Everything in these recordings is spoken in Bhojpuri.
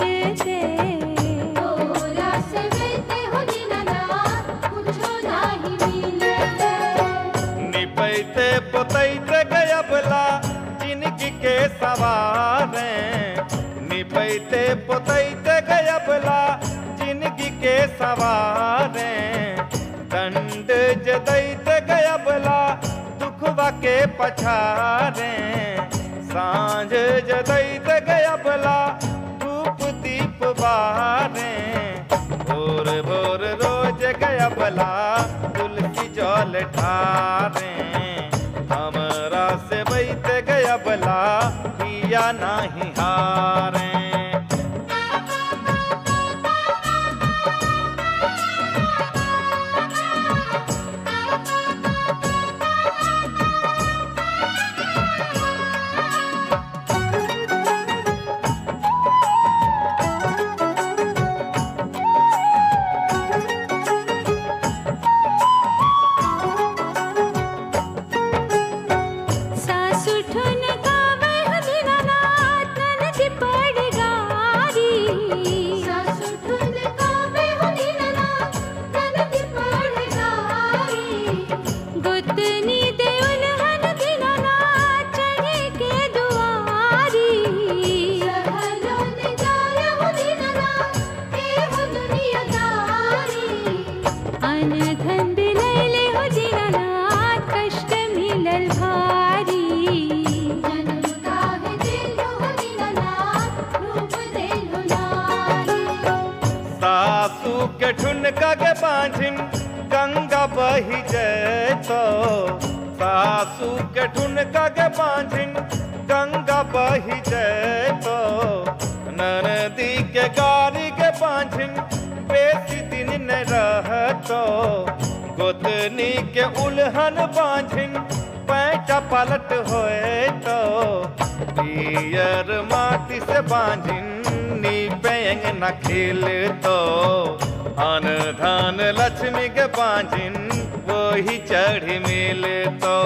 से तोरा से बेते हो दीनानाथ कुछो नाही मिले निपैते पोतैते गयबला जिनकी के सवारे निपैते पोतैते गयबला जिनकी के सवारे दंड जदैते गयबला दुखवा के पछारे सांझ जदैते गयबला धूप दीप बारे भोर भोर रोज गयबला तुलसी जल ठारे हमरा से बैते गयबला हिया नाही हारे के ठुनका के बांझिन गंगा बही जैतो सासू के ठुनका के बांझिन गंगा बही जैतो ननदी के गारी के बांझिन बेसी दिन न रहतो गोतनी के उल्हन बांझिन पैंटा पलट होए तो पियर माटी से बांझिन नी पेंग न खेल तो अन धन लक्ष्मी के बांझिन वही चढ़ मिल तो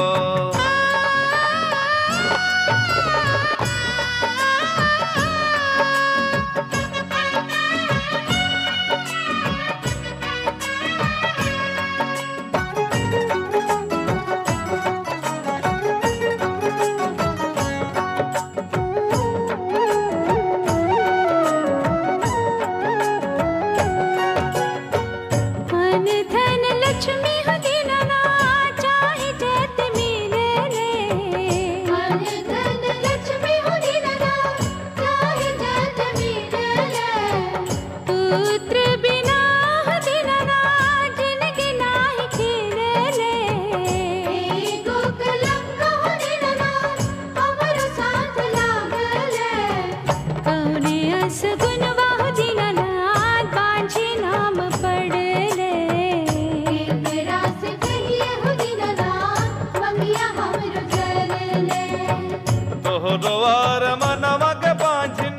तोहरोवार मनवा के बांझिन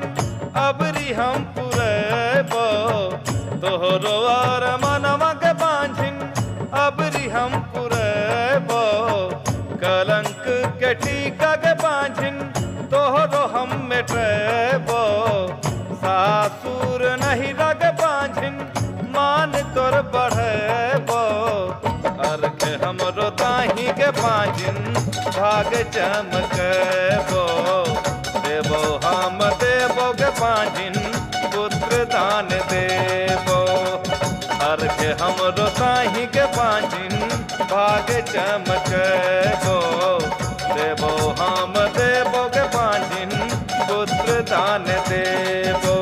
अबरी हम पुरैबो तोहरोवार मनवा के बांझिन अबरी हम पुरैबो कलंक के टीका के बांझिन तोहरो हम मिटैबो सासुर नहीं रग बांझिन मान तोर बढ़ैबो अर्घ हमरो दाही के बांझिन भाग चमकैबो देबो हम देबो के बांझिन पुत्र दान देबो अर्घ हमरो दाही के बांझिन भाग चमकैबो देबो हम देबो के बांझिन पुत्र दान देबो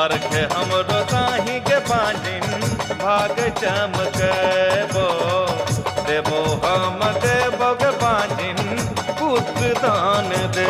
अर्घ हमरो दाही के बांझिन भाग चमकैबो देबो हम देबो के बांझिन पुत्र दान दे